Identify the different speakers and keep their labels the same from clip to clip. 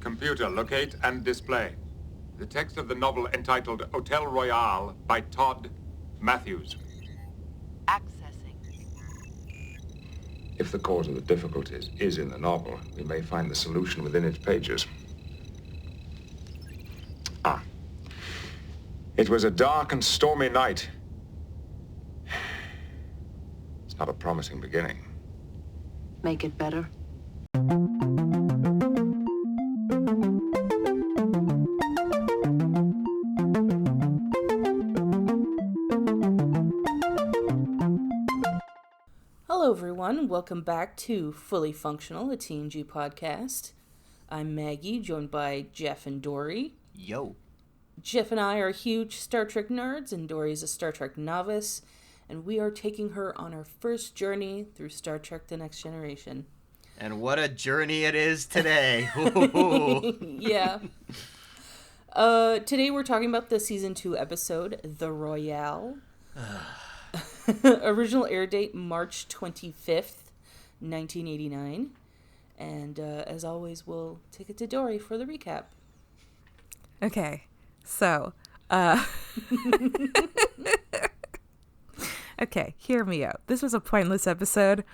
Speaker 1: Computer, locate and display the text of the novel entitled Hotel Royale by Todd Matthews.
Speaker 2: Accessing.
Speaker 1: If the cause of the difficulties is in the novel, we may find the solution within its pages. It was a dark and stormy night. It's not a promising beginning.
Speaker 2: Make it better.
Speaker 3: Hello everyone, welcome back to Fully Functional, a TNG podcast. I'm Maggie, joined by Jeff and Dory.
Speaker 4: Yo.
Speaker 3: Jeff and I are huge Star Trek nerds, and Dory's a Star Trek novice, and we are taking her on our first journey through Star Trek The Next Generation.
Speaker 4: And what a journey it is today.
Speaker 3: Yeah. Today we're talking about the Season 2 episode, The Royale. Original air date, March 25th, 1989. And as always, we'll take it to Dory for the recap.
Speaker 5: Okay, so, okay, hear me out. This was a pointless episode.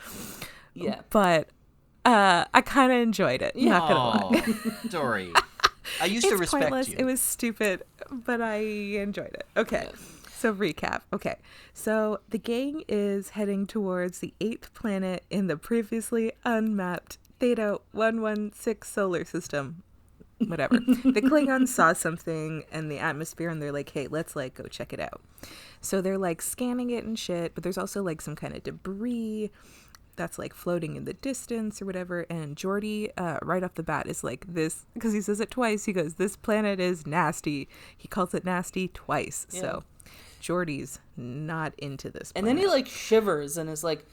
Speaker 3: Yeah.
Speaker 5: But I kind of enjoyed it, not gonna lie.
Speaker 4: Dory, I used to respect
Speaker 5: pointless.
Speaker 4: you.
Speaker 5: It was stupid, but I enjoyed it. Okay. Yeah. So recap. Okay. So the gang is heading towards the 8th planet in the previously unmapped Theta 116 solar system. Whatever. The Klingons saw something in the atmosphere and they're like, hey, let's go check it out. So they're scanning it and shit, but there's also some kind of debris that's floating in the distance or whatever. And Geordi, right off the bat, is this, because he says it twice. He goes, this planet is nasty. He calls it nasty twice. Yeah. So Geordi's not into this planet.
Speaker 3: And then he shivers and is like,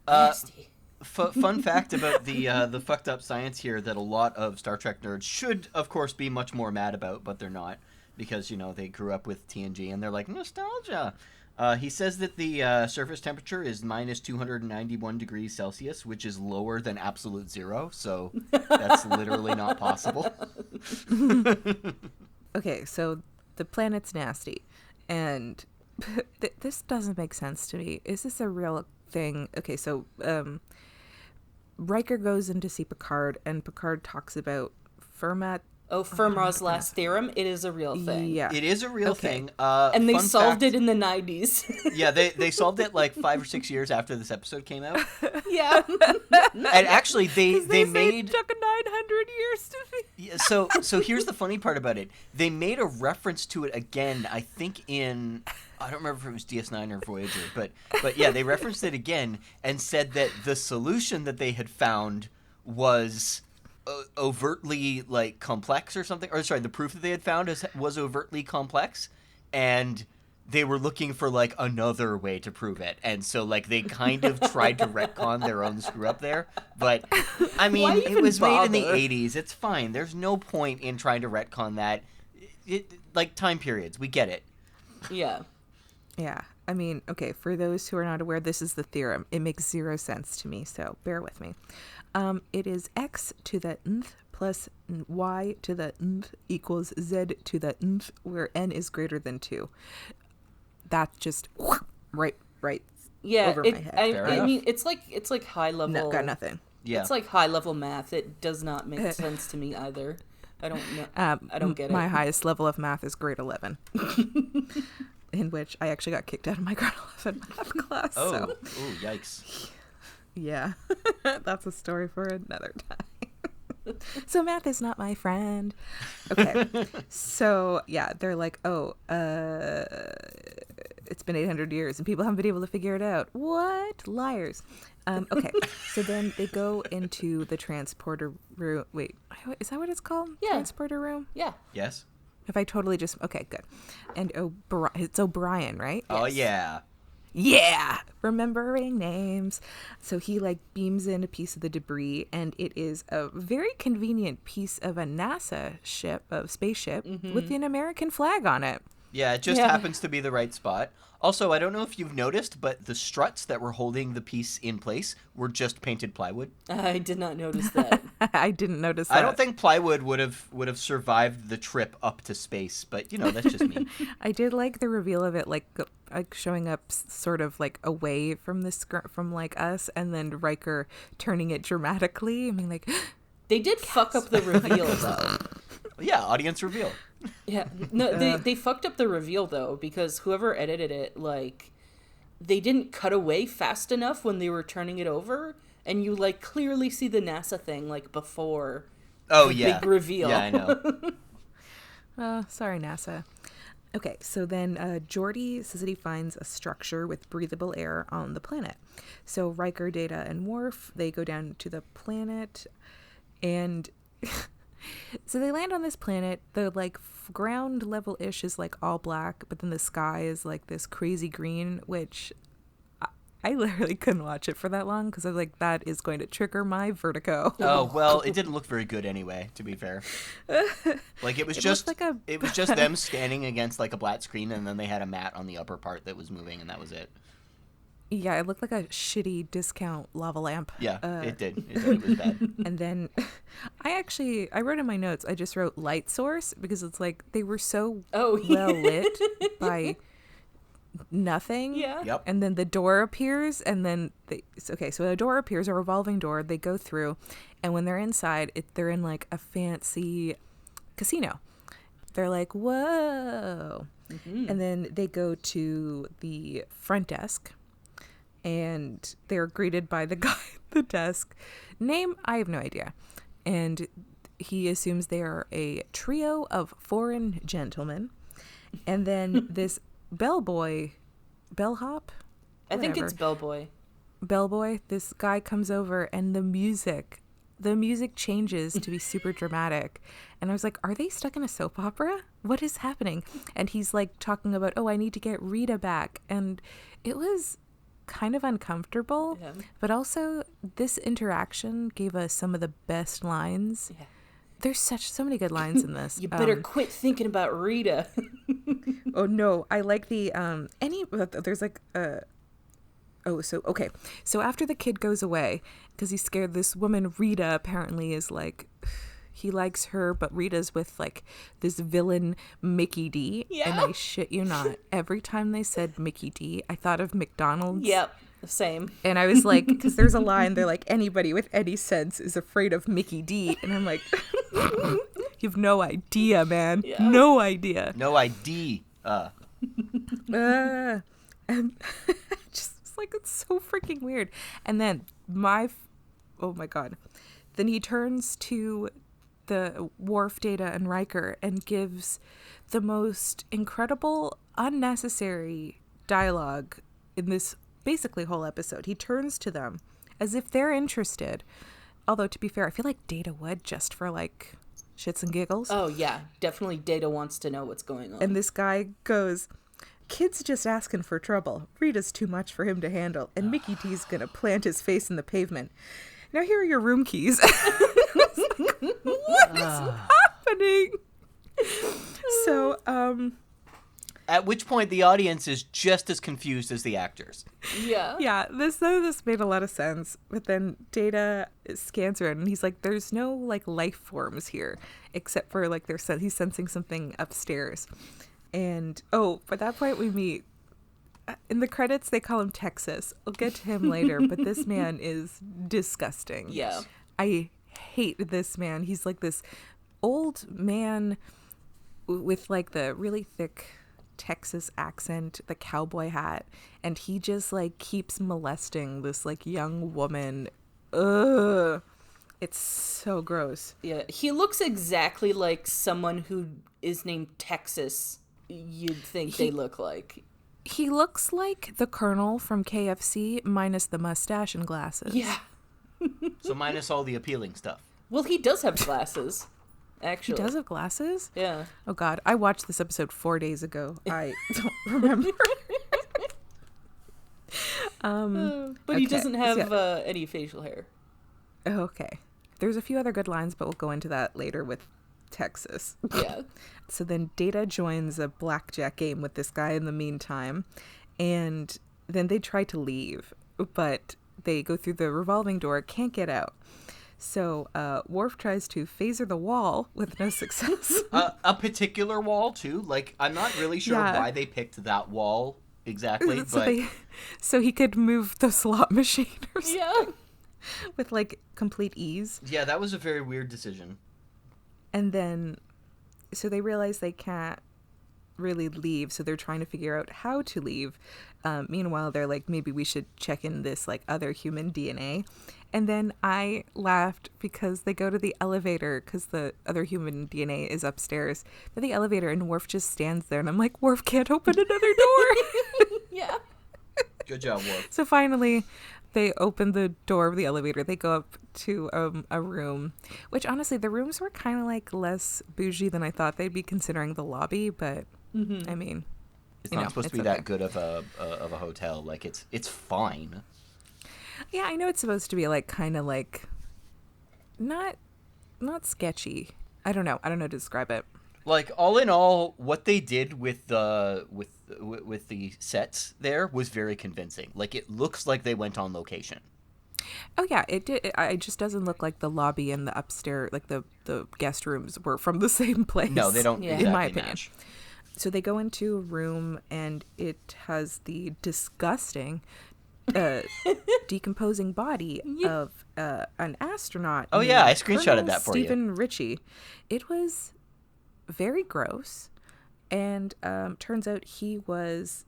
Speaker 3: nasty.
Speaker 4: Fun fact about the fucked up science here that a lot of Star Trek nerds should, of course, be much more mad about, but they're not, because, they grew up with TNG and they're like, nostalgia. He says that the surface temperature is minus 291 degrees Celsius, which is lower than absolute zero, so that's literally not possible.
Speaker 5: Okay, so the planet's nasty, and this doesn't make sense to me. Is this a real thing? Okay, so Riker goes in to see Picard, and Picard talks about Fermat.
Speaker 3: Fermat's last theorem. It is a real thing.
Speaker 5: Yeah,
Speaker 4: it is a real thing.
Speaker 3: And they solved it in the 90s.
Speaker 4: Yeah, they solved it 5 or 6 years after this episode came out.
Speaker 3: Yeah.
Speaker 4: And actually, they made
Speaker 5: it took 900 years to be.
Speaker 4: Yeah, so here's the funny part about it. They made a reference to it again, I think in, I don't remember if it was DS9 or Voyager, but yeah, they referenced it again and said that the solution that they had found was overtly complex or something, or sorry, the proof that they had found was overtly complex, and they were looking for another way to prove it, and so they kind of tried to retcon their own screw up there. But I mean, it was made in the 80s. It's fine. There's no point in trying to retcon that. Time periods, we get it.
Speaker 3: Yeah.
Speaker 5: Yeah. I mean, okay, for those who are not aware, this is the theorem. It makes zero sense to me, so bear with me. It is x to the nth plus y to the nth equals z to the nth, where n is greater than 2. That's just right
Speaker 3: yeah,
Speaker 5: over my head.
Speaker 3: I mean, it's like high level.
Speaker 5: No, got nothing.
Speaker 4: Yeah.
Speaker 3: It's like high level math. It does not make sense to me either. I don't know. I don't get it.
Speaker 5: My highest level of math is grade 11. In which I actually got kicked out of my grade 11 math class.
Speaker 4: Oh, ooh, yikes.
Speaker 5: Yeah, that's a story for another time. So math is not my friend. Okay, so yeah, they're like, it's been 800 years and people haven't been able to figure it out. What? Liars. Okay, so then they go into the transporter room. Wait, is that what it's called?
Speaker 3: Yeah.
Speaker 5: Transporter room?
Speaker 3: Yeah.
Speaker 4: Yes.
Speaker 5: Have I totally just... Okay, good. And it's O'Brien, right?
Speaker 4: Oh,
Speaker 3: Yes.
Speaker 4: yeah.
Speaker 5: Yeah, remembering names. So he beams in a piece of the debris, and it is a very convenient piece of a NASA spaceship with an American flag on it.
Speaker 4: Yeah, it just
Speaker 3: Yeah.
Speaker 4: happens to be the right spot. Also, I don't know if you've noticed, but the struts that were holding the piece in place were just painted plywood.
Speaker 3: I did not notice that.
Speaker 5: I didn't notice that.
Speaker 4: I don't think plywood would have survived the trip up to space, but that's just me.
Speaker 5: I did like the reveal of it, like showing up sort of like away from from like us, and then Riker turning it dramatically. I mean, like
Speaker 3: They did fuck up the reveal, though.
Speaker 4: Yeah, audience reveal.
Speaker 3: Yeah, no, they fucked up the reveal, though, because whoever edited it, like, they didn't cut away fast enough when they were turning it over, and you, like, clearly see the NASA thing, like, before the big reveal.
Speaker 4: Yeah, I know.
Speaker 5: Sorry, NASA. Okay, so then Geordi says that he finds a structure with breathable air on the planet. So Riker, Data, and Worf, they go down to the planet, and so they land on this planet. The like ground level-ish is like all black, but then the sky is like this crazy green, which I literally couldn't watch it for that long because I was like, that is going to trigger my vertigo.
Speaker 4: Oh, well, it didn't look very good anyway, to be fair. Like it was just them standing against like a black screen, and then they had a mat on the upper part that was moving, and that was it.
Speaker 5: Yeah, it looked like a shitty discount lava lamp.
Speaker 4: Yeah, it did. It was bad.
Speaker 5: And then I wrote in my notes, I just wrote light source because it's like they were so well lit by nothing.
Speaker 3: Yeah.
Speaker 4: Yep.
Speaker 5: And then the door appears, and then so a door appears, a revolving door. They go through, and when they're inside, they're in like a fancy casino. They're like, whoa. Mm-hmm. And then they go to the front desk, and they're greeted by the guy at the desk. Name, I have no idea. And he assumes they are a trio of foreign gentlemen. And then this bellhop?
Speaker 3: I think it's bellboy.
Speaker 5: Bellboy, this guy comes over, and the music changes to be super dramatic. And I was like, are they stuck in a soap opera? What is happening? And he's like talking about, I need to get Rita back. And it was kind of uncomfortable, but also this interaction gave us some of the best lines. Yeah. There's so many good lines in this.
Speaker 3: You better quit thinking about Rita.
Speaker 5: Oh no, I like the there's like so after the kid goes away because he's scared, this woman Rita apparently is like, he likes her, but Rita's with like this villain Mickey D.
Speaker 3: Yeah.
Speaker 5: And I shit you not, every time they said Mickey D, I thought of McDonald's.
Speaker 3: Yep, same.
Speaker 5: And I was like, because there's a line, they're like, anybody with any sense is afraid of Mickey D. And I'm like, you have no idea, man. Yeah. No idea.
Speaker 4: No ID.
Speaker 5: And just like, it's so freaking weird. And then oh my God. Then he turns to the Worf, Data, and Riker and gives the most incredible, unnecessary dialogue in this basically whole episode. He turns to them as if they're interested. Although, to be fair, I feel like Data would, just for like shits and giggles.
Speaker 3: Oh, yeah. Definitely Data wants to know what's going on.
Speaker 5: And this guy goes, kid's just asking for trouble. Rita's too much for him to handle. And Mickey D's gonna plant his face in the pavement. Now here are your room keys. What is happening? So,
Speaker 4: at which point the audience is just as confused as the actors.
Speaker 3: Yeah.
Speaker 5: Yeah, this made a lot of sense. But then Data scans around, and he's like, there's no like life forms here, except for like he's sensing something upstairs. And by that point we meet, in the credits they call him Texas. We'll get to him later, but this man is disgusting.
Speaker 3: Yeah.
Speaker 5: I hate this man. He's like this old man with like the really thick Texas accent, the cowboy hat, and he just like keeps molesting this like young woman. Ugh. It's so gross.
Speaker 3: Yeah. He looks exactly like someone who is named Texas you'd think they look like.
Speaker 5: He looks like the Colonel from KFC minus the mustache and glasses.
Speaker 3: Yeah.
Speaker 4: So minus all the appealing stuff.
Speaker 3: Well, he does have glasses, actually.
Speaker 5: He does have glasses?
Speaker 3: Yeah.
Speaker 5: Oh, God. I watched this episode 4 days ago. I don't remember.
Speaker 3: But he doesn't have any facial hair.
Speaker 5: Okay. There's a few other good lines, but we'll go into that later with Texas.
Speaker 3: Yeah.
Speaker 5: So then Data joins a blackjack game with this guy in the meantime, and then they try to leave, but they go through the revolving door, can't get out. So Worf tries to phaser the wall with no success.
Speaker 4: A particular wall, too. Like, I'm not really sure why they picked that wall exactly, but...
Speaker 5: So he could move the slot machine or something.
Speaker 3: Yeah.
Speaker 5: With, like, complete ease.
Speaker 4: Yeah, that was a very weird decision.
Speaker 5: And then, so they realize they can't really leave, so they're trying to figure out how to leave. Meanwhile, they're like, maybe we should check in this, like, other human DNA. And then I laughed because they go to the elevator because the other human DNA is upstairs. But the elevator, and Worf just stands there, and I'm like, Worf can't open another door.
Speaker 3: Yeah.
Speaker 4: Good job, Worf.
Speaker 5: So finally, they open the door of the elevator. They go up to a room, which honestly, the rooms were kind of like less bougie than I thought they'd be, considering the lobby. But I mean,
Speaker 4: it's not supposed to be that good of a hotel. Like, it's fine.
Speaker 5: Yeah, I know it's supposed to be like kind of like not sketchy. I don't know how to describe it.
Speaker 4: Like, all in all, what they did with the sets there was very convincing. Like, it looks like they went on location.
Speaker 5: Oh yeah, it did. It just doesn't look like the lobby and the upstairs, like the guest rooms, were from the same place.
Speaker 4: No, they don't.
Speaker 3: Yeah.
Speaker 4: Exactly
Speaker 5: In my opinion.
Speaker 4: match.
Speaker 5: So they go into a room, and it has the disgusting decomposing body of an astronaut.
Speaker 4: Oh yeah,
Speaker 5: named
Speaker 4: I screenshotted
Speaker 5: Colonel
Speaker 4: that for you.
Speaker 5: Stephen Ritchie. It was very gross, and turns out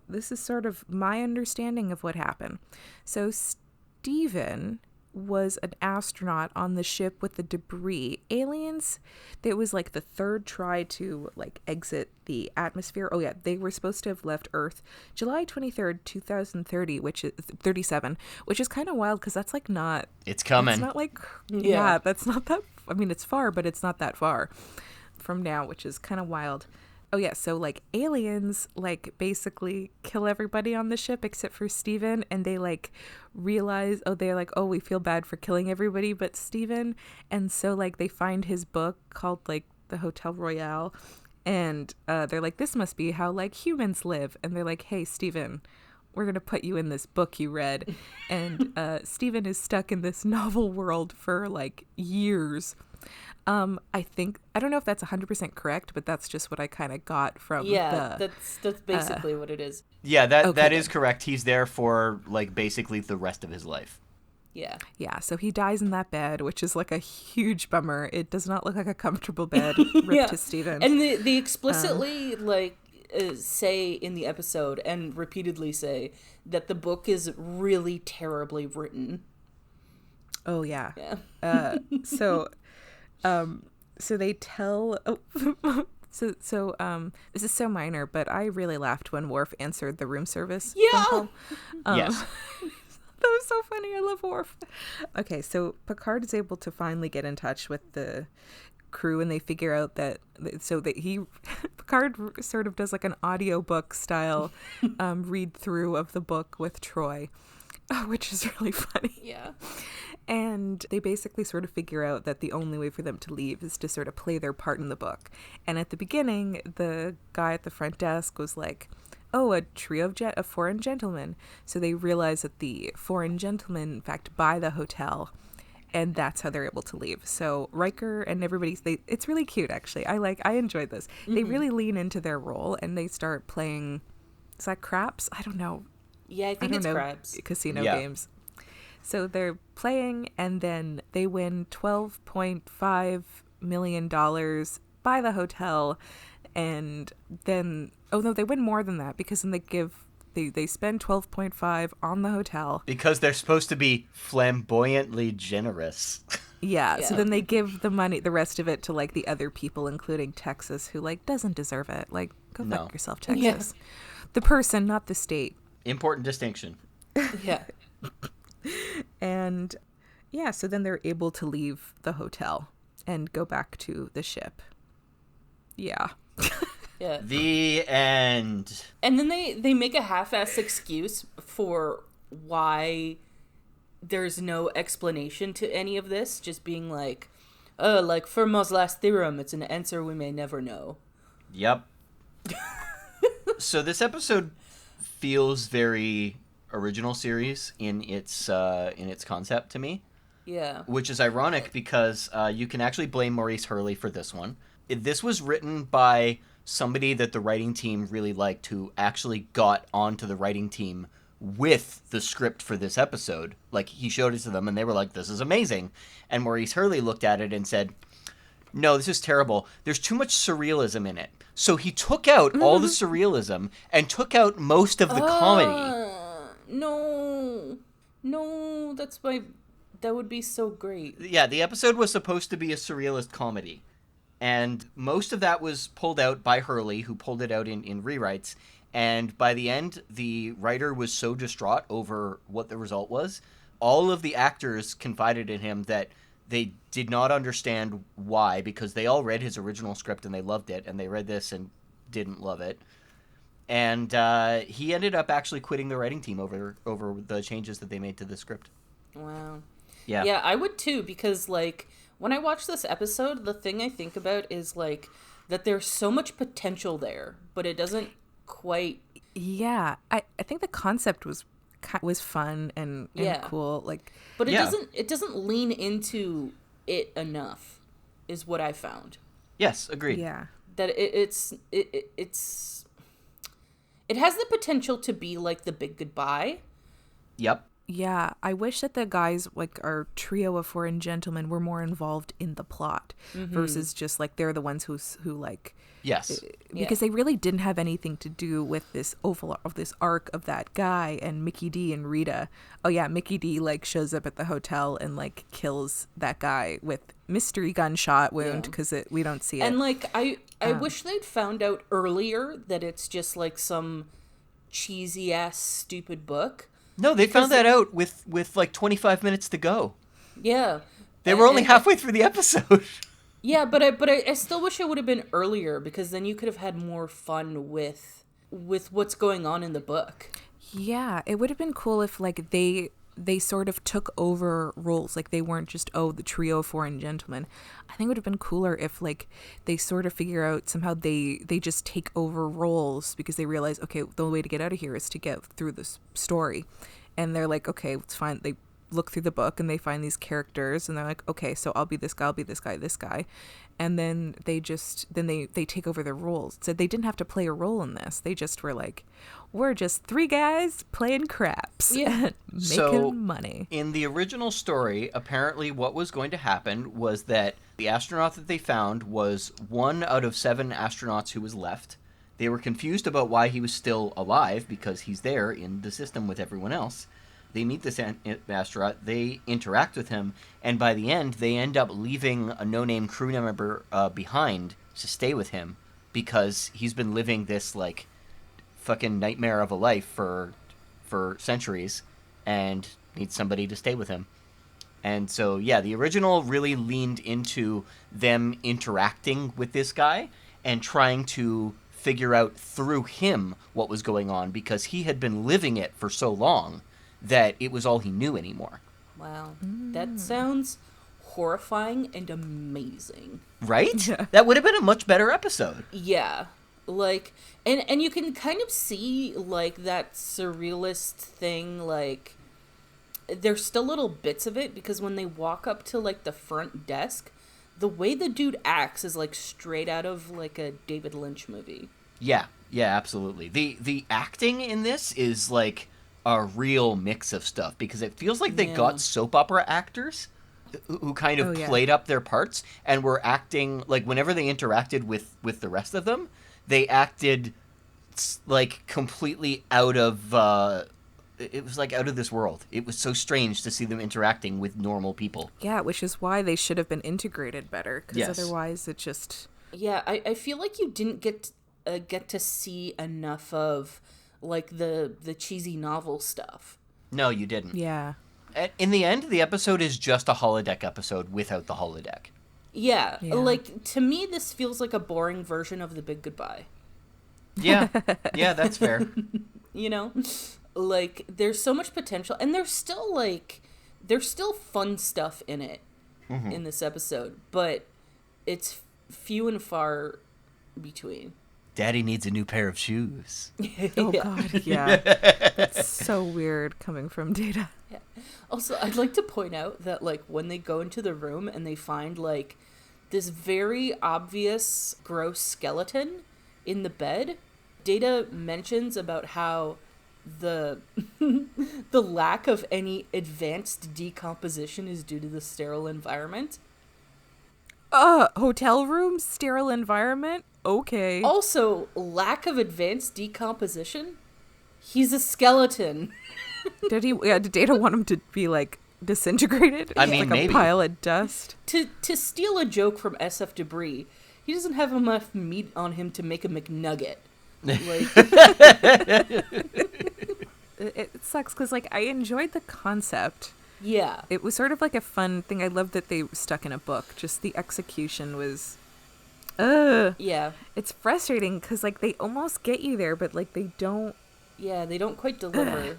Speaker 5: this is sort of my understanding of what happened. So Stephen was an astronaut on the ship with the debris. Aliens, it was like the third try to like exit the atmosphere. Oh yeah, they were supposed to have left Earth July 23rd, 2030, which is 37, which is kind of wild because that's like not...
Speaker 4: It's coming.
Speaker 5: It's not like... Yeah, that's not that... I mean, it's far, but it's not that far from now, which is kind of wild. Oh yeah, so like aliens like basically kill everybody on the ship except for Steven, and they like realize, they're like, oh, we feel bad for killing everybody but Steven, and so like they find his book called like the Hotel Royale, and they're like, this must be how like humans live, and they're like, hey Steven, we're gonna put you in this book you read. And Steven is stuck in this novel world for like years. I don't know if that's 100% correct, but that's just what I kind of got from
Speaker 3: that's basically what it is.
Speaker 4: Yeah, that is correct. He's there for like basically the rest of his life.
Speaker 3: Yeah.
Speaker 5: Yeah, so he dies in that bed, which is like a huge bummer. It does not look like a comfortable bed. Rip to Steven.
Speaker 3: And they explicitly say in the episode and repeatedly say that the book is really terribly written.
Speaker 5: Oh yeah.
Speaker 3: Yeah.
Speaker 5: So they tell. This is so minor, but I really laughed when Worf answered the room service phone call.
Speaker 4: Yes.
Speaker 5: That was so funny. I love Worf. Okay, so Picard is able to finally get in touch with the crew, and they figure out that Picard sort of does like an audiobook style read through of the book with Troy, which is really funny.
Speaker 3: Yeah.
Speaker 5: And they basically sort of figure out that the only way for them to leave is to sort of play their part in the book. And at the beginning, the guy at the front desk was like, oh, a trio of foreign gentlemen. So they realize that the foreign gentlemen, in fact, buy the hotel. And that's how they're able to leave. So Riker and it's really cute, actually. I enjoyed this. Mm-hmm. They really lean into their role, and they start playing, is that craps? I don't know.
Speaker 3: Yeah, I think it's craps.
Speaker 5: Casino games. So they're playing, and then they win $12.5 million, buy the hotel, and then, oh no, they win more than that, because then they spend 12.5 on the hotel.
Speaker 4: Because they're supposed to be flamboyantly generous.
Speaker 5: Yeah, so then they give the money, the rest of it, to like the other people, including Texas, who like doesn't deserve it. Like, go fuck yourself, Texas. Yeah. The person, not the state.
Speaker 4: Important distinction.
Speaker 3: Yeah.
Speaker 5: And yeah, so then they're able to leave the hotel and go back to the ship. Yeah.
Speaker 3: Yeah.
Speaker 4: The end.
Speaker 3: And then they make a half-assed excuse for why there's no explanation to any of this, just being like, like Fermat's last theorem, it's an answer we may never know.
Speaker 4: Yep. So this episode feels very original series in its concept to me.
Speaker 3: Yeah.
Speaker 4: Which is ironic because you can actually blame Maurice Hurley for this one. This was written by somebody that the writing team really liked, who actually got onto the writing team with the script for this episode. Like, he showed it to them and they were like, this is amazing. And Maurice Hurley looked at it and said, no, this is terrible. There's too much surrealism in it. So he took out all the surrealism and took out most of the comedy.
Speaker 3: No, that would be so great.
Speaker 4: Yeah, the episode was supposed to be a surrealist comedy. And most of that was pulled out by Hurley, who pulled it out in rewrites. And by the end, the writer was so distraught over what the result was. All of the actors confided in him that they did not understand why, because they all read his original script and they loved it, and they read this and didn't love it. And he ended up actually quitting the writing team over the changes that they made to the script.
Speaker 3: Wow.
Speaker 4: Yeah.
Speaker 3: Yeah, I would too, because, like, when I watch this episode, the thing I think about is, like, that there's so much potential there, but it doesn't quite...
Speaker 5: Yeah, I think the concept was fun and cool, like,
Speaker 3: but it doesn't lean into it enough, is what I found.
Speaker 4: Yes, agreed.
Speaker 5: Yeah,
Speaker 3: that it has the potential to be like The Big Goodbye.
Speaker 4: Yep.
Speaker 5: Yeah, I wish that the guys, like our trio of foreign gentlemen, were more involved in the plot versus just like they're the ones who like.
Speaker 4: Yes.
Speaker 5: Because they really didn't have anything to do with this arc of that guy and Mickey D and Rita. Oh yeah, Mickey D like shows up at the hotel and like kills that guy with mystery gunshot wound because we don't see it.
Speaker 3: And like I wish they'd found out earlier that it's just like some cheesy ass stupid book.
Speaker 4: No, they found that out with like 25 minutes to go.
Speaker 3: Yeah.
Speaker 4: They were only halfway through the episode.
Speaker 3: Yeah, but I still wish it would have been earlier, because then you could have had more fun with what's going on in the book.
Speaker 5: Yeah, it would have been cool if like they sort of took over roles, like they weren't just the trio of foreign gentlemen. I think it would have been cooler if like they sort of figure out somehow they just take over roles because they realize, okay, the way to get out of here is to get through this story, and they're like, okay, it's fine. They look through the book and they find these characters and they're like, okay, so I'll be this guy, I'll be this guy, and then they take over their roles. So they didn't have to play a role in this. They just were like, we're just three guys playing craps and making money.
Speaker 4: In the original story, apparently what was going to happen was that the astronaut that they found was one out of 7 astronauts who was left. They were confused about why he was still alive because he's there in the system with everyone else. They meet this astronaut, they interact with him, and by the end, they end up leaving a no-name crew member behind to stay with him because he's been living this, like, fucking nightmare of a life for centuries and needs somebody to stay with him. And so, yeah, the original really leaned into them interacting with this guy and trying to figure out through him what was going on because he had been living it for so long that it was all he knew anymore.
Speaker 3: Wow. That sounds horrifying and amazing.
Speaker 4: Right? Yeah. That would have been a much better episode.
Speaker 3: Yeah. Like, and you can kind of see, like, that surrealist thing, like, there's still little bits of it, because when they walk up to, like, the front desk, the way the dude acts is, like, straight out of, like, a David Lynch movie.
Speaker 4: Yeah, absolutely. The acting in this is, like, a real mix of stuff because it feels like they got soap opera actors who kind of played up their parts and were acting like whenever they interacted with the rest of them, they acted like completely out of it was like out of this world. It was so strange to see them interacting with normal people.
Speaker 5: Yeah, which is why they should have been integrated better because otherwise it just
Speaker 3: I feel like you didn't get to see enough of like the cheesy novel stuff.
Speaker 4: No, you didn't.
Speaker 5: Yeah.
Speaker 4: In the end, the episode is just a holodeck episode without the holodeck.
Speaker 3: Yeah. Like, to me, this feels like a boring version of The Big Goodbye.
Speaker 4: Yeah, that's fair.
Speaker 3: You know? Like, there's so much potential, and there's still fun stuff in it. in this episode, but it's few and far between.
Speaker 4: Daddy needs a new pair of shoes.
Speaker 5: Oh,
Speaker 3: Yeah.
Speaker 5: God, yeah. That's so weird coming from Data.
Speaker 3: Yeah. Also, I'd like to point out that, like, when they go into the room and they find, like, this very obvious gross skeleton in the bed, Data mentions about how the the lack of any advanced decomposition is due to the sterile environment.
Speaker 5: Hotel room, sterile environment? Okay.
Speaker 3: Also, lack of advanced decomposition? He's a skeleton.
Speaker 5: Did Data want him to be, like, disintegrated?
Speaker 4: I mean,
Speaker 5: like
Speaker 4: maybe.
Speaker 5: a pile of dust?
Speaker 3: To steal a joke from SF Debris, he doesn't have enough meat on him to make a McNugget. Like,
Speaker 5: It sucks because, like, I enjoyed the concept.
Speaker 3: yeah.
Speaker 5: It was sort of like a fun thing. I love that they stuck in a book. Just the execution was...
Speaker 3: Yeah.
Speaker 5: It's frustrating because, like, they almost get you there, but, like, they don't...
Speaker 3: Yeah, they don't quite deliver.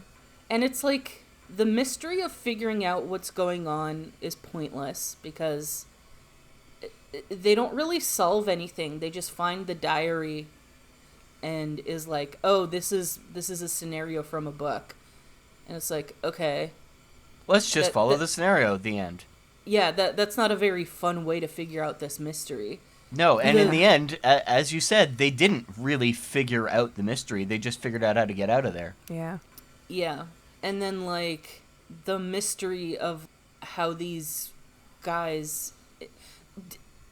Speaker 3: And it's like, the mystery of figuring out what's going on is pointless because they don't really solve anything. They just find the diary and is like, oh, this is a scenario from a book. And it's like, okay.
Speaker 4: Let's just follow
Speaker 3: that-
Speaker 4: the scenario at the end.
Speaker 3: Yeah, that's not a very fun way to figure out this mystery.
Speaker 4: No, and in
Speaker 3: Yeah.
Speaker 4: the end, as you said, they didn't really figure out the mystery. They just figured out how to get out of there.
Speaker 5: Yeah.
Speaker 3: Yeah. And then, like, the mystery of how these guys...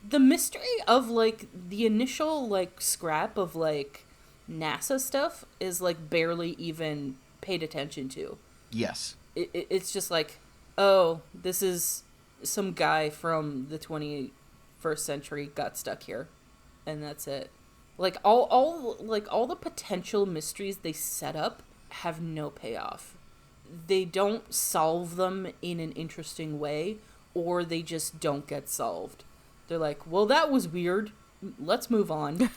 Speaker 3: The mystery of, like, the initial, like, scrap of, like, NASA stuff is, like, barely even paid attention to.
Speaker 4: Yes.
Speaker 3: It's just like, oh, this is some guy from the 21st century got stuck here. And that's it. Like, all the potential mysteries they set up have no payoff. They don't solve them in an interesting way, or they just don't get solved. They're like, well, that was weird. Let's move on.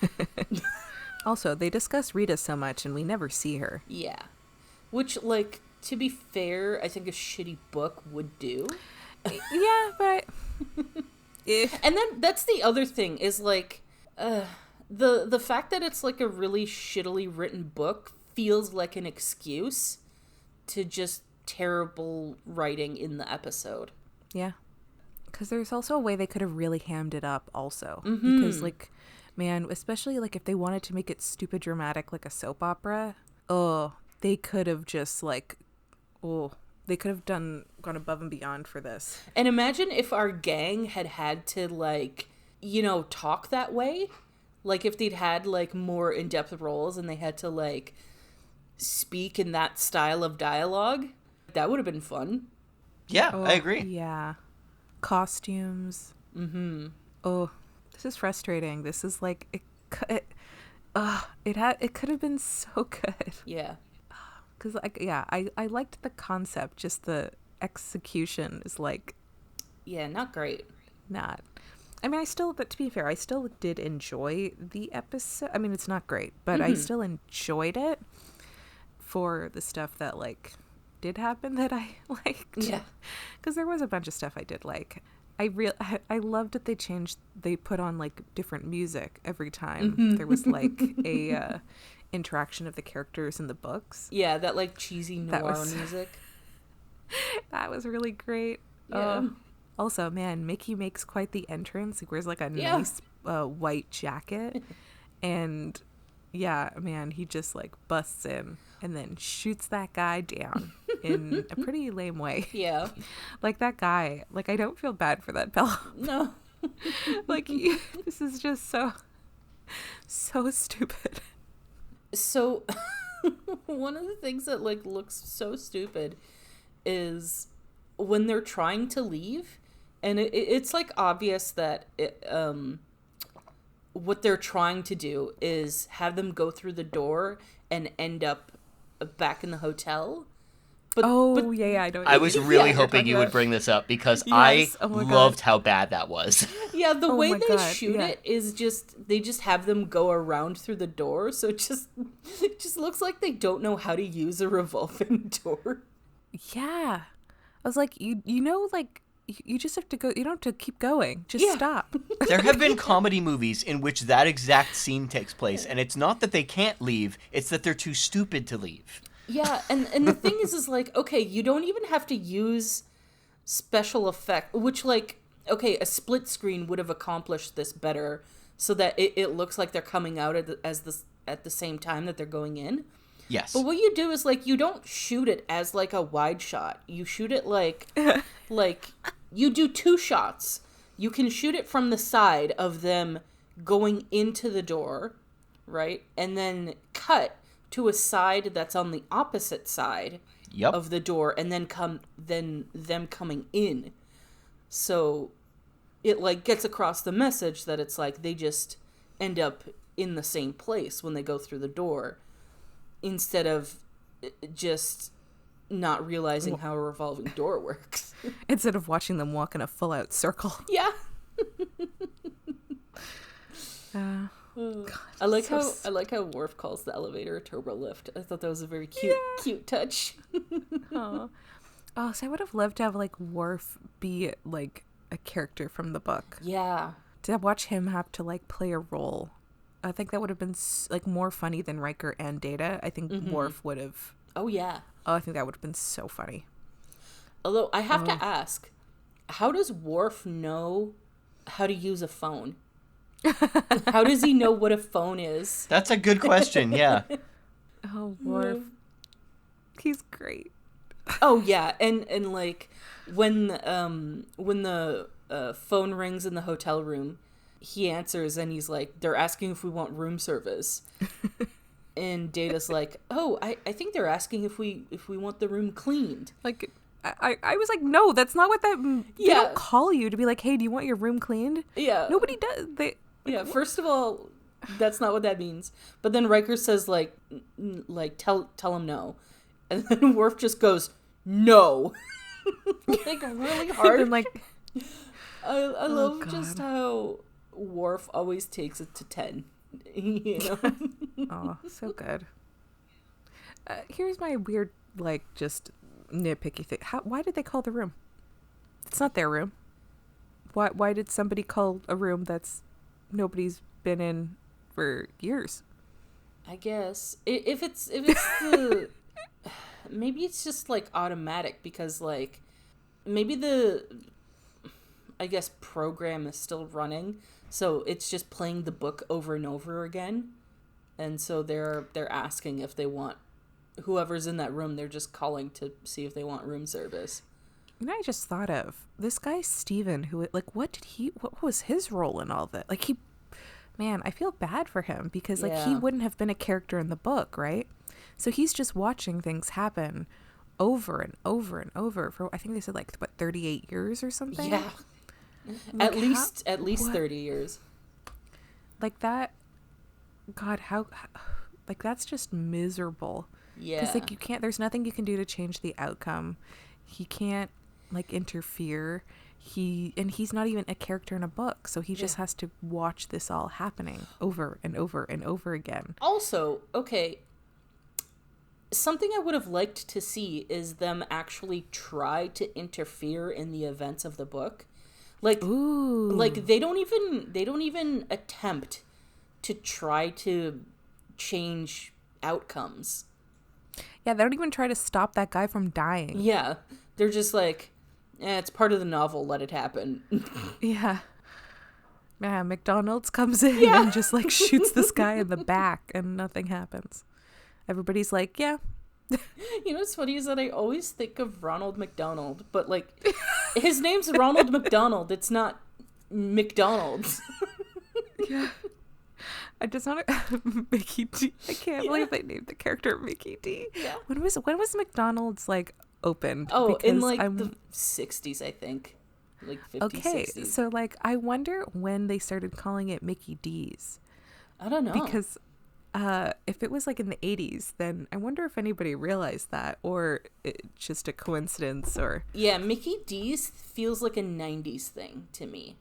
Speaker 5: Also, they discuss Rita so much and we never see her.
Speaker 3: Yeah. Which, like, to be fair, I think a shitty book would do.
Speaker 5: Yeah, but...
Speaker 3: And then that's the other thing is, like, the fact that it's, like, a really shittily written book feels like an excuse to just terrible writing in the episode.
Speaker 5: Yeah. Because there's also a way they could have really hammed it up also.
Speaker 3: Mm-hmm.
Speaker 5: Because, like, man, especially, like, if they wanted to make it stupid dramatic like a soap opera, they could have just, like, they could have gone above and beyond for this.
Speaker 3: And imagine if our gang had to, like, you know, talk that way. Like, if they'd had, like, more in-depth roles and they had to, like, speak in that style of dialogue. That would have been fun.
Speaker 4: Yeah, I agree.
Speaker 5: Yeah. Costumes.
Speaker 3: Mm-hmm.
Speaker 5: Oh, this is frustrating. This is, like, it could have been so good.
Speaker 3: Yeah.
Speaker 5: Because, like, yeah, I liked the concept. Just the execution is, like...
Speaker 3: Yeah, not great.
Speaker 5: Not. I mean, but to be fair, I still did enjoy the episode. I mean, it's not great, but I still enjoyed it for the stuff that, like, did happen that I liked.
Speaker 3: Yeah.
Speaker 5: Because there was a bunch of stuff I did like. I loved that they put on, like, different music every time. There was, like, a... interaction of the characters in the books.
Speaker 3: Yeah, that, like, cheesy noir music.
Speaker 5: That was really great.
Speaker 3: Yeah.
Speaker 5: Also, man, Mickey makes quite the entrance. He wears, like, a nice white jacket. And, yeah, man, he just, like, busts in and then shoots that guy down in a pretty lame way.
Speaker 3: Yeah.
Speaker 5: Like, that guy, like, I don't feel bad for that fellow.
Speaker 3: No.
Speaker 5: Like, this is just so stupid.
Speaker 3: So, one of the things that, like, looks so stupid is when they're trying to leave, and it's, like, obvious that what they're trying to do is have them go through the door and end up back in the hotel. But
Speaker 5: yeah, I know.
Speaker 4: I was really
Speaker 3: Yeah,
Speaker 4: hoping you
Speaker 3: yeah.
Speaker 4: would bring this up because
Speaker 5: Yes,
Speaker 4: I
Speaker 5: oh my God.
Speaker 4: loved how bad that was.
Speaker 3: Yeah, the
Speaker 5: Oh
Speaker 3: way
Speaker 5: my
Speaker 3: they
Speaker 5: God,
Speaker 3: shoot
Speaker 5: yeah.
Speaker 3: it is they just have them go around through the door, so it just looks like they don't know how to use a revolving door.
Speaker 5: Yeah. I was like, you know, like, you just have to go. You don't have to keep going. Just
Speaker 3: Yeah.
Speaker 5: stop.
Speaker 4: There have been comedy movies in which that exact scene takes place, and it's not that they can't leave, it's that they're too stupid to leave.
Speaker 3: Yeah, and the thing is like, okay, you don't even have to use special effect, which, like, okay, a split screen would have accomplished this better so that it looks like they're coming out at the same time that they're going in.
Speaker 4: Yes.
Speaker 3: But what you do is, like, you don't shoot it as, like, a wide shot. You shoot it like you do 2 shots. You can shoot it from the side of them going into the door, right? And then cut to a side that's on the opposite side
Speaker 4: Yep.
Speaker 3: of the door, and then them coming in. So it, like, gets across the message that it's like they just end up in the same place when they go through the door, instead of just not realizing how a revolving door works.
Speaker 5: Instead of watching them walk in a full-out circle.
Speaker 3: Yeah.
Speaker 5: God,
Speaker 3: I like
Speaker 5: so
Speaker 3: how Worf calls the elevator a turbo lift. I thought that was a very cute touch.
Speaker 5: Aw. Oh, so I would have loved to have, like, Worf be, like, a character from the book.
Speaker 3: Yeah.
Speaker 5: To watch him have to, like, play a role. I think that would have been, like, more funny than Riker and Data. I think Worf would have...
Speaker 3: Oh, yeah.
Speaker 5: Oh, I think that would have been so funny.
Speaker 3: Although, I have to ask, how does Worf know how to use a phone? How does he know what a phone is?
Speaker 4: That's a good question, yeah.
Speaker 5: Oh, Worf. He's great.
Speaker 3: Oh, yeah. And like, when the phone rings in the hotel room, he answers and he's like, they're asking if we want room service. And Data's like, oh, I think they're asking if we want the room cleaned.
Speaker 5: Like, I was like, no, that's not what that... They
Speaker 3: Yeah.
Speaker 5: don't call you to be like, hey, do you want your room cleaned?
Speaker 3: Yeah.
Speaker 5: Nobody does.
Speaker 3: Yeah, first of all, that's not what that means. But then Riker says, like tell him no. And then Worf just goes, no. Like, really hard.
Speaker 5: And, like...
Speaker 3: I love
Speaker 5: God.
Speaker 3: just how Worf always takes it to 10. You know?
Speaker 5: Oh, so good. Here's my weird, like, just nitpicky thing. Why did they call the room? It's not their room. Why did somebody call a room that's nobody's been in for years?
Speaker 3: I guess. If it's the... Maybe it's just, like, automatic because, like, maybe the... I guess program is still running, so it's just playing the book over and over again, and so they're asking if they want whoever's in that room. They're just calling to see if they want room service.
Speaker 5: And I just thought of this guy Steven, who, like, what was his role in all that? Like, man, I feel bad for him because, like, he
Speaker 3: Yeah.
Speaker 5: wouldn't have been a character in the book, right? So he's just watching things happen over and over and over for, I think they said, like, what, 38 years or something?
Speaker 3: Yeah.
Speaker 5: Like,
Speaker 3: At least
Speaker 5: what?
Speaker 3: 30 years.
Speaker 5: Like, that, God, how like, that's just miserable.
Speaker 3: Yeah.
Speaker 5: Because, like, you can't, there's nothing you can do to change the outcome. He can't, like, interfere. He's not even a character in a book, so he just has to watch this all happening over and over and over again.
Speaker 3: Also, okay, something I would have liked to see is them actually try to interfere in the events of the book. Like,
Speaker 5: Ooh.
Speaker 3: like they don't even attempt to try to change outcomes.
Speaker 5: Yeah, they don't even try to stop that guy from dying.
Speaker 3: Yeah, they're just like, it's part of the novel, let it happen.
Speaker 5: Yeah. Yeah, McDonald's comes in and just, like, shoots this guy in the back and nothing happens. Everybody's like, yeah.
Speaker 3: You know what's funny is that I always think of Ronald McDonald, but, like, his name's Ronald McDonald. It's not McDonald's.
Speaker 5: Yeah. I just want to... Mickey D. I can't believe they named the character Mickey D.
Speaker 3: Yeah.
Speaker 5: When was McDonald's, like, opened?
Speaker 3: Oh, in,
Speaker 5: Because
Speaker 3: like, the 60s, I think. Like, 50s,
Speaker 5: Okay,
Speaker 3: 60s.
Speaker 5: so, like, I wonder when they started calling it Mickey D's.
Speaker 3: I don't know.
Speaker 5: Because if it was, like, in the 80s, then I wonder if anybody realized that, or it's just a coincidence, or...
Speaker 3: Yeah, Mickey D's feels like a 90s thing to me.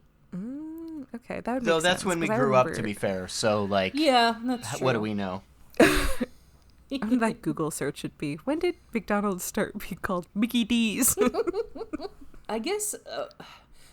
Speaker 5: Okay, that would make
Speaker 4: Though
Speaker 5: sense.
Speaker 4: that's when we
Speaker 5: 'cause I
Speaker 4: grew up, to
Speaker 5: remember-
Speaker 4: be fair. So, like,
Speaker 3: Yeah, that's true.
Speaker 4: what do we know?
Speaker 5: That Google search should be, when did McDonald's start being called Mickey D's?
Speaker 3: I guess,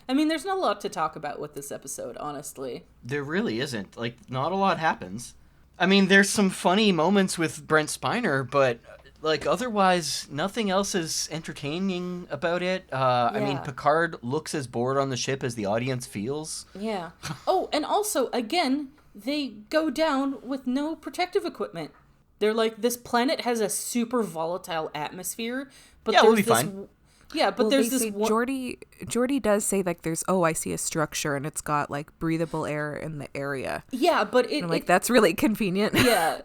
Speaker 3: I mean, there's not a lot to talk about with this episode, honestly.
Speaker 4: There really isn't. Like, not a lot happens. I mean, there's some funny moments with Brent Spiner, but, like, otherwise, nothing else is entertaining about it. I mean, Picard looks as bored on the ship as the audience feels.
Speaker 3: Yeah. Oh, and also, again, they go down with no protective equipment. They're like, this planet has a super volatile atmosphere, but
Speaker 4: yeah,
Speaker 3: there's
Speaker 4: we'll be
Speaker 3: this...
Speaker 4: fine.
Speaker 3: Yeah, but there's this one...
Speaker 5: Geordi does say, like, there's, I see a structure, and it's got, like, breathable air in the area.
Speaker 3: Yeah, but
Speaker 5: I'm like, that's really convenient.
Speaker 3: Yeah,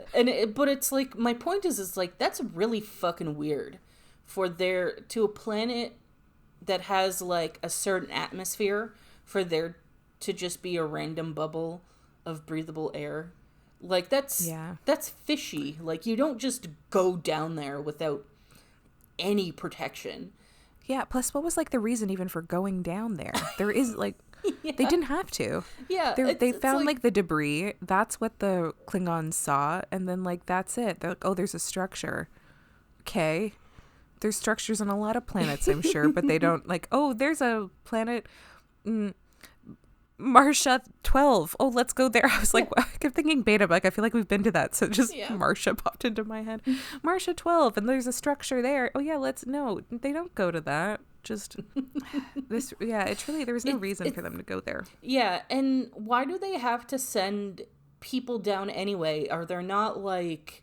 Speaker 3: but it's like, my point is like, that's really fucking weird for to a planet that has, like, a certain atmosphere, for there to just be a random bubble of breathable air. Like, that's fishy. Like, you don't just go down there without any protection.
Speaker 5: Yeah, plus what was, like, the reason even for going down there? There is, like, they didn't have to.
Speaker 3: Yeah.
Speaker 5: They found, like, the debris. That's what the Klingons saw. And then, like, that's it. They're like, oh, there's a structure. Okay. There's structures on a lot of planets, I'm sure. But they don't, like, oh, there's a planet, Marsha 12. Oh, let's go there. I was like, I kept thinking Beta, like, I feel like we've been to that. So just Marsha popped into my head. Marsha 12, and there's a structure there. Oh, yeah, no, they don't go to that. Just this. Yeah, it's really, there was no reason for them to go there.
Speaker 3: Yeah. And why do they have to send people down anyway? Are there not like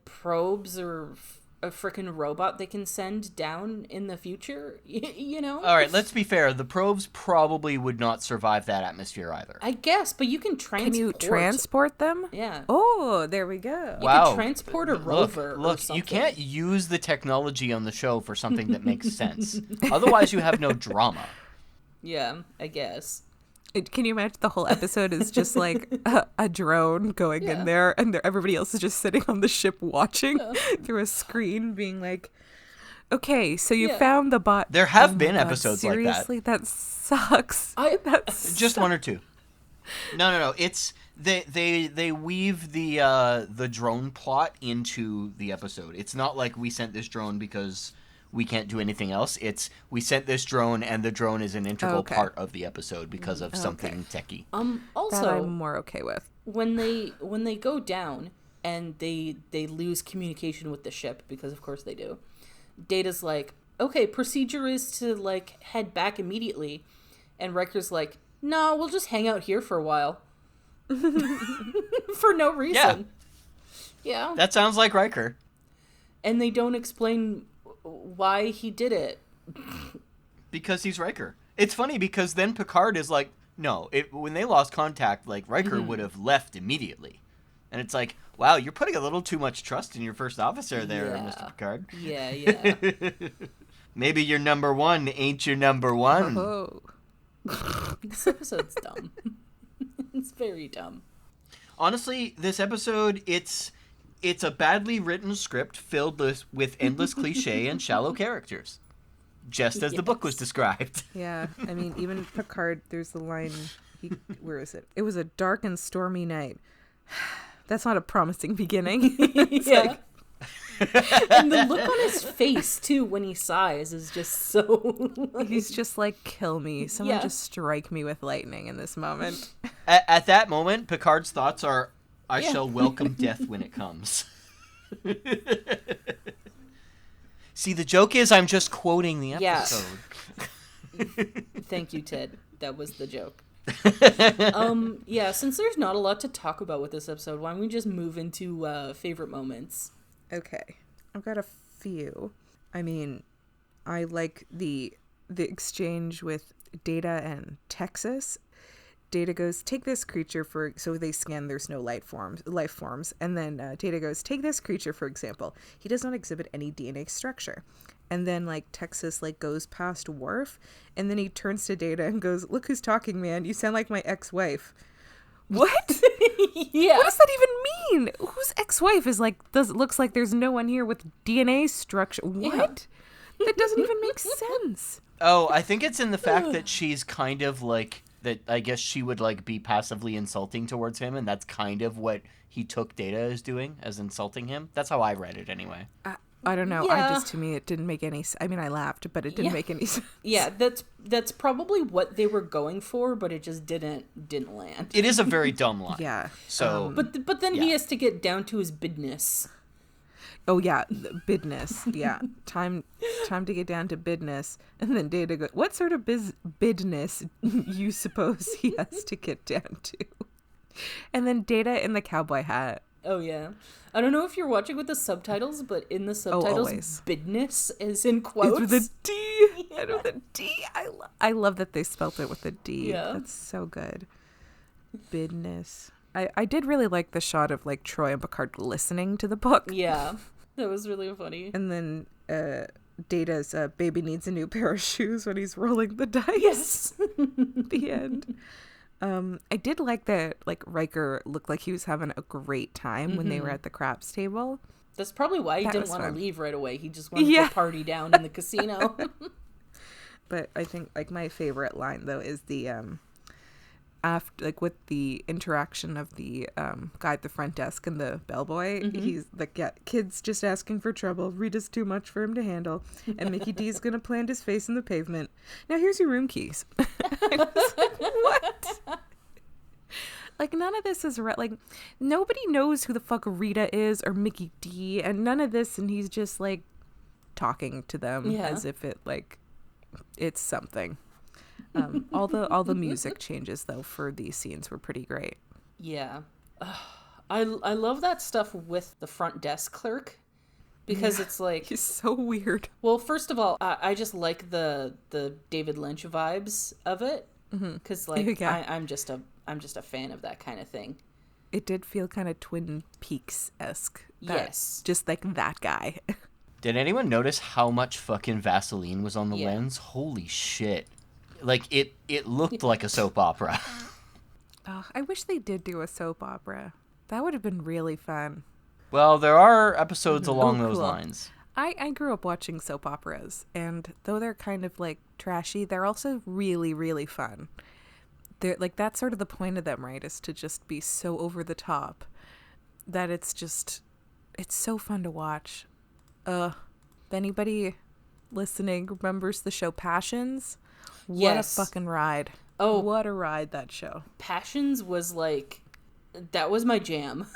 Speaker 3: probes or a freaking robot they can send down in the future, you know?
Speaker 4: All right, let's be fair. The probes probably would not survive that atmosphere either.
Speaker 3: I guess, but you can transport.
Speaker 5: Can you transport them?
Speaker 3: Yeah.
Speaker 5: Oh, there we go.
Speaker 3: You can transport a rover.
Speaker 4: Look,
Speaker 3: or something.
Speaker 4: You can't use the technology on the show for something that makes sense. Otherwise, you have no drama.
Speaker 3: Yeah, I guess.
Speaker 5: Can you imagine the whole episode is just like a drone going in there, and everybody else is just sitting on the ship watching through a screen, being like, okay, so you found the bot.
Speaker 4: There have been episodes like that.
Speaker 5: Seriously, that sucks.
Speaker 4: Just one or two. No. It's they weave the drone plot into the episode. It's not like we sent this drone because we can't do anything else. It's we sent this drone, and the drone is an integral part of the episode because of something techie.
Speaker 3: Also,
Speaker 5: that I'm more okay with.
Speaker 3: When they go down and they lose communication with the ship, because of course they do. Data's like, okay, procedure is to like head back immediately, and Riker's like, no, we'll just hang out here for a while. For no reason. Yeah.
Speaker 4: That sounds like Riker.
Speaker 3: And they don't explain why he did it.
Speaker 4: Because he's Riker. It's funny because then Picard is like, no, when they lost contact, like, Riker would have left immediately. And it's like, wow, you're putting a little too much trust in your first officer there, Mr. Picard.
Speaker 3: Yeah.
Speaker 4: Maybe your number one ain't your number one.
Speaker 5: Oh.
Speaker 3: This episode's dumb. It's very dumb.
Speaker 4: Honestly, this episode, it's a badly written script filled with endless cliche and shallow characters. Just as the book was described.
Speaker 5: Yeah, I mean, even Picard, there's the line, where is it? It was a dark and stormy night. That's not a promising beginning.
Speaker 3: Yeah. And the look on his face, too, when he sighs is just so...
Speaker 5: He's just like, kill me. Someone just strike me with lightning in this moment.
Speaker 4: At that moment, Picard's thoughts are, I shall welcome death when it comes. See, the joke is I'm just quoting the episode.
Speaker 3: Thank you, Ted. That was the joke. Since there's not a lot to talk about with this episode, why don't we just move into favorite moments?
Speaker 5: Okay. I've got a few. I mean, I like the exchange with Data and Texas. Data goes, take this creature so they scan there's no life forms. And then Data goes, take this creature, for example. He does not exhibit any DNA structure. And then, like, Texas, like, goes past Worf. And then he turns to Data and goes, look who's talking, man. You sound like my ex-wife. What?
Speaker 3: Yeah.
Speaker 5: What does that even mean? Whose ex-wife is like, looks like there's no one here with DNA structure. What? Yeah. That doesn't even make sense.
Speaker 4: Oh, I think it's in the fact that she's kind of like, that I guess she would like be passively insulting towards him, and that's kind of what he took Data as doing, as insulting him. That's how I read it anyway.
Speaker 5: I don't know.
Speaker 3: Yeah.
Speaker 5: To me, it didn't make any. I mean, I laughed, but it didn't make any sense.
Speaker 3: Yeah, that's probably what they were going for, but it just didn't land.
Speaker 4: It is a very dumb line.
Speaker 5: Yeah.
Speaker 4: So,
Speaker 3: But then he has to get down to his business.
Speaker 5: Oh yeah, bidness. Yeah, time to get down to bidness, and then Data goes, "What sort of bidness you suppose he has to get down to?" And then Data in the cowboy hat.
Speaker 3: Oh yeah, I don't know if you're watching with the subtitles, but in the subtitles,
Speaker 5: always.
Speaker 3: "bidness" is in quotes.
Speaker 5: It's with a D. And with a D. I love that they spelled it with a D.
Speaker 3: Yeah.
Speaker 5: That's so good. Bidness. I did really like the shot of like Troy and Picard listening to the book.
Speaker 3: Yeah, that was really funny.
Speaker 5: And then Data's baby needs a new pair of shoes when he's rolling the dice.
Speaker 3: Yes.
Speaker 5: At the end. I did like that like Riker looked like he was having a great time when they were at the craps table.
Speaker 3: That's probably why he
Speaker 5: That
Speaker 3: didn't
Speaker 5: was
Speaker 3: want to
Speaker 5: fun.
Speaker 3: leave right away. He just wanted
Speaker 5: Yeah.
Speaker 3: to party down in the casino.
Speaker 5: But I think like my favorite line though is the after like with the interaction of the guy at the front desk and the bellboy, he's like, yeah, kid's just asking for trouble. Rita's too much for him to handle, and Mickey D's gonna plant his face in the pavement. Now here's your room keys. I was like, what? Like none of this is like nobody knows who the fuck Rita is or Mickey D, and none of this, and he's just like talking to them as if it like it's something. All the music changes though for these scenes were pretty great.
Speaker 3: Yeah. I love that stuff with the front desk clerk because it's like,
Speaker 5: He's so weird.
Speaker 3: well, first of all, I just like the David Lynch vibes of it because like
Speaker 5: Yeah.
Speaker 3: I'm just a fan of that kind of thing.
Speaker 5: It did feel kind of Twin Peaks-esque.
Speaker 3: Yes.
Speaker 5: Just like that guy.
Speaker 4: did anyone notice how much fucking Vaseline was on the
Speaker 3: Yeah.
Speaker 4: lens? Holy shit. Like, it looked like a soap opera.
Speaker 5: Oh, I wish they did do a soap opera. That would have been really fun.
Speaker 4: Well, there are episodes along
Speaker 5: Oh,
Speaker 4: those
Speaker 5: cool.
Speaker 4: lines.
Speaker 5: I grew up watching soap operas, and though they're kind of like trashy, they're also really, really fun. They're like that's sort of the point of them, right? Is to just be so over the top that it's so fun to watch. If anybody listening remembers the show Passions, what
Speaker 3: Yes.
Speaker 5: a fucking ride.
Speaker 3: Oh.
Speaker 5: What a ride that show.
Speaker 3: Passions was like, that was my jam.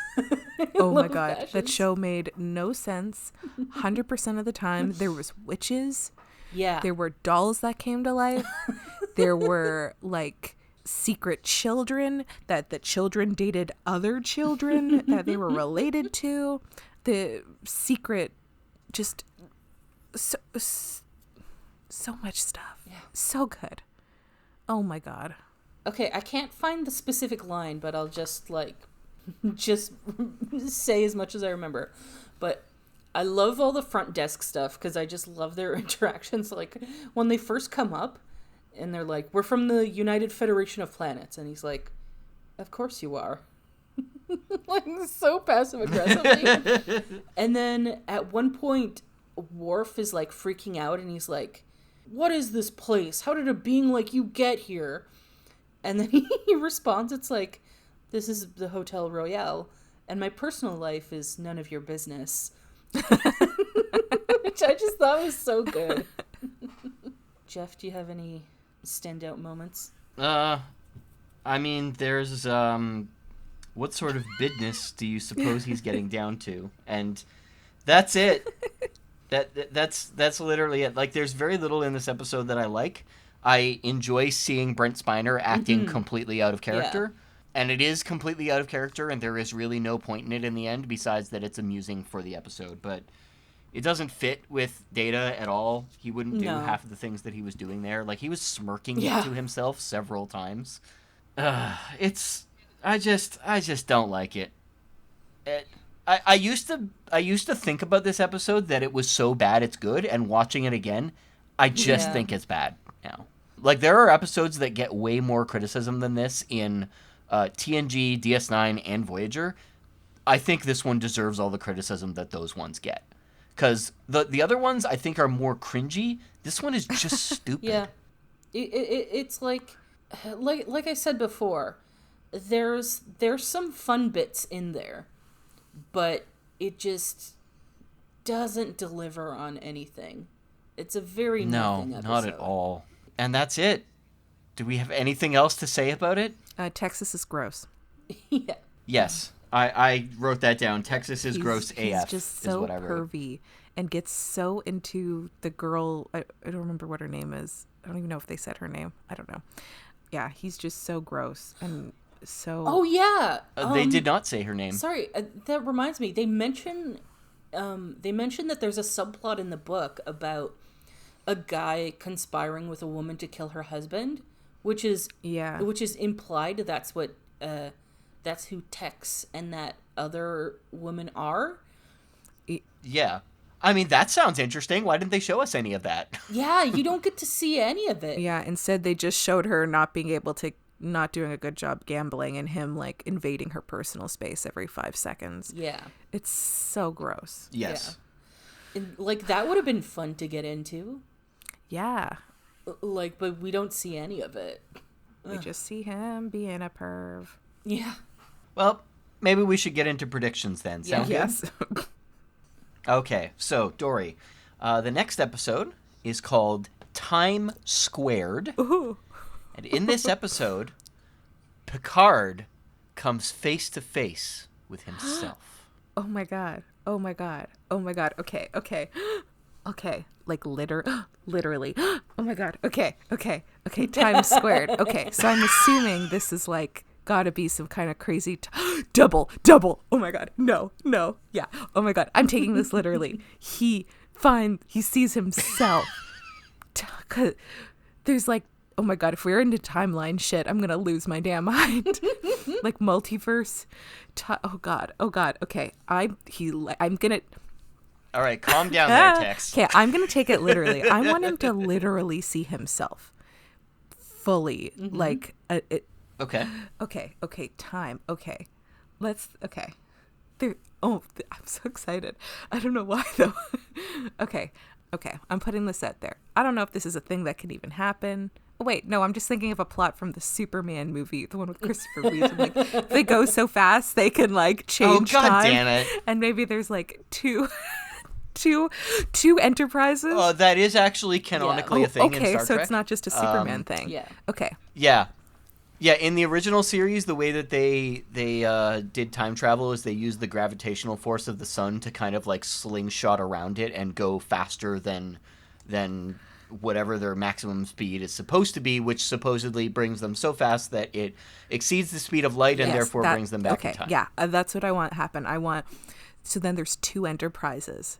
Speaker 5: Oh my
Speaker 3: love
Speaker 5: god, that
Speaker 3: Passions.
Speaker 5: show made no sense. 100% of the time there was witches.
Speaker 3: Yeah.
Speaker 5: There were dolls that came to life. There were like secret children that the children dated other children that they were related to. The secret, just so much stuff.
Speaker 3: Yeah.
Speaker 5: So good. Oh my god.
Speaker 3: Okay, I can't find the specific line, but I'll just just say as much as I remember. But I love all the front desk stuff because I just love their interactions. Like when they first come up and they're like, "We're from the United Federation of Planets," and he's like, "Of course you are." Like so passive aggressively. And then at one point, Worf is like freaking out and he's like, "What is this place? How did a being like you get here?" And then he responds, it's like, "This is the Hotel Royale, and my personal life is none of your business." Which I just thought was so good. Jeff, do you have any standout moments?
Speaker 4: I mean, there's, what sort of business do you suppose he's getting down to? And that's it. That's literally it. Like, there's very little in this episode that I like. I enjoy seeing Brent Spiner acting completely out of character. Yeah. And it is completely out of character, and there is really no point in it in the end, besides that it's amusing for the episode. But it doesn't fit with Data at all. He wouldn't do half of the things that he was doing there. Like, he was smirking to himself several times. I just don't like it. I used to think about this episode that it was so bad it's good, and watching it again, I just think it's bad now. Like, there are episodes that get way more criticism than this in TNG, DS9, and Voyager. I think this one deserves all the criticism that those ones get. Because the other ones, I think, are more cringy. This one is just stupid.
Speaker 3: Yeah. It's like I said before, there's some fun bits in there, but it just doesn't deliver on anything. It's a very nothing episode.
Speaker 4: Not at all. And that's it. Do we have anything else to say about it?
Speaker 5: Texas is gross.
Speaker 3: Yeah.
Speaker 4: Yes. I wrote that down. Texas is gross AF.
Speaker 5: He's just so
Speaker 4: is what I wrote.
Speaker 5: pervy and gets so into the girl. I don't remember what her name is. I don't even know if they said her name. I don't know. Yeah, he's just so gross and so...
Speaker 3: Oh, yeah.
Speaker 4: They did not say her name.
Speaker 3: Sorry, that reminds me. They mention that there's a subplot in the book about a guy conspiring with a woman to kill her husband, which is implied that's who Tex and that other woman are.
Speaker 4: Yeah. I mean, that sounds interesting. Why didn't they show us any of that?
Speaker 3: Yeah, you don't get to see any of it.
Speaker 5: Yeah, instead they just showed her not doing a good job gambling and him like invading her personal space every 5 seconds.
Speaker 3: Yeah.
Speaker 5: It's so gross.
Speaker 4: Yes.
Speaker 3: Yeah. And, like, that would have been fun to get into.
Speaker 5: Yeah.
Speaker 3: Like, but we don't see any of it.
Speaker 5: We just see him being a perv.
Speaker 3: Yeah.
Speaker 4: Well, maybe we should get into predictions then. Sound good?
Speaker 5: Yes.
Speaker 4: Okay, so, Dory, the next episode is called Time Squared.
Speaker 5: Ooh.
Speaker 4: And in this episode, Picard comes face to face with himself.
Speaker 5: Oh my god. Oh my god. Oh my god. Okay. Okay. Okay. Like literally. Oh my god. Okay. Okay. Okay. Times squared. Okay. So I'm assuming this is like gotta be some kind of crazy double. Oh my god. No. Yeah. Oh my god. I'm taking this literally. He sees himself. There's like, oh my god, if we're into timeline shit, I'm gonna lose my damn mind. Like multiverse. Oh god. Okay. I'm gonna.
Speaker 4: All right, calm down there, Tex.
Speaker 5: Okay, I'm gonna take it literally. I want him to literally see himself fully.
Speaker 3: Mm-hmm.
Speaker 5: Like
Speaker 4: Okay.
Speaker 5: Okay. Time. Okay. Okay. I'm so excited. I don't know why though. Okay. I'm putting this out there. I don't know if this is a thing that can even happen. Oh, wait, no, I'm just thinking of a plot from the Superman movie, the one with Christopher Reeve. And, like, if they go so fast, they can like change time.
Speaker 4: Oh, god damn it!
Speaker 5: And maybe there's like two enterprises.
Speaker 4: Oh, that is actually canonically a thing in Star Trek.
Speaker 5: So it's not just a Superman thing.
Speaker 3: Yeah.
Speaker 5: Okay.
Speaker 4: Yeah. In the original series, the way that they did time travel is they used the gravitational force of the sun to kind of like slingshot around it and go faster than whatever their maximum speed is supposed to be, which supposedly brings them so fast that it exceeds the speed of light and therefore brings them back in time.
Speaker 5: Yeah, that's what I want to happen. So then there's two enterprises.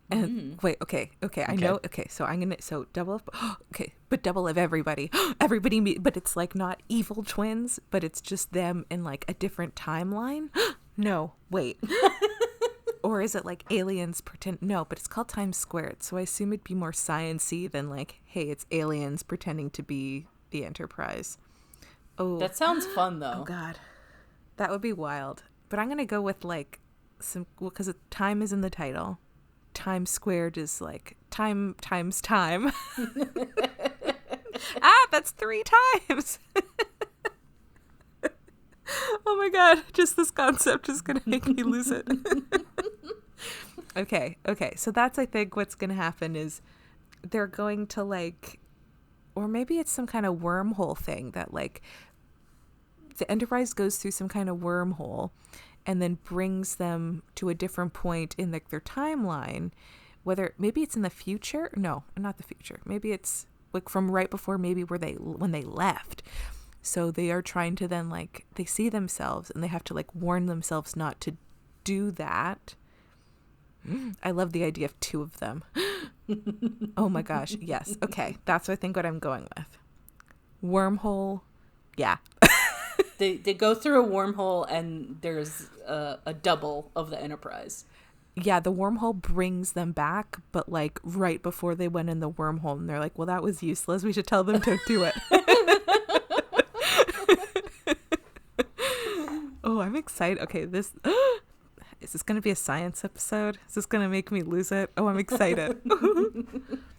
Speaker 5: And wait, okay, I know. Okay, so double. Okay, but double of everybody. But it's like not evil twins, but it's just them in like a different timeline. No, wait. Or is it like aliens pretend? No, but it's called Times Squared, so I assume it'd be more science-y than like, hey, it's aliens pretending to be the Enterprise. Oh,
Speaker 3: That sounds fun though.
Speaker 5: oh god, that would be wild. But I'm gonna go with like because time is in the title. Times Squared is like time times time. That's 3 times. Oh my god, just this concept is gonna make me lose it. Okay, so that's, I think, what's gonna happen is they're going to like, or maybe it's some kind of wormhole thing that like the Enterprise goes through some kind of wormhole and then brings them to a different point in like their timeline. Whether maybe it's in the future. No, not the future. Maybe it's like from right before maybe when they left. So they are trying to then like, they see themselves and they have to like warn themselves not to do that. I love the idea of 2 of them. Oh my gosh. Yes. Okay. That's, I think, what I'm going with. Wormhole. Yeah.
Speaker 3: They go through a wormhole and there's a double of the Enterprise.
Speaker 5: Yeah, the wormhole brings them back, but like right before they went in the wormhole, and they're like, well, that was useless. We should tell them to do it. Oh, I'm excited. Okay, is this going to be a science episode? Is this going to make me lose it? Oh, I'm excited.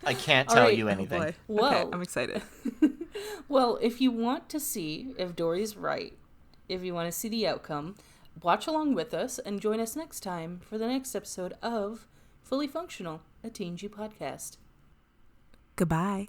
Speaker 4: I can't tell you anything.
Speaker 5: Oh boy.
Speaker 3: Well,
Speaker 5: okay, I'm excited.
Speaker 3: Well, if you want to see if Dory's right, if you want to see the outcome, watch along with us and join us next time for the next episode of Fully Functional, a TNG podcast.
Speaker 5: Goodbye.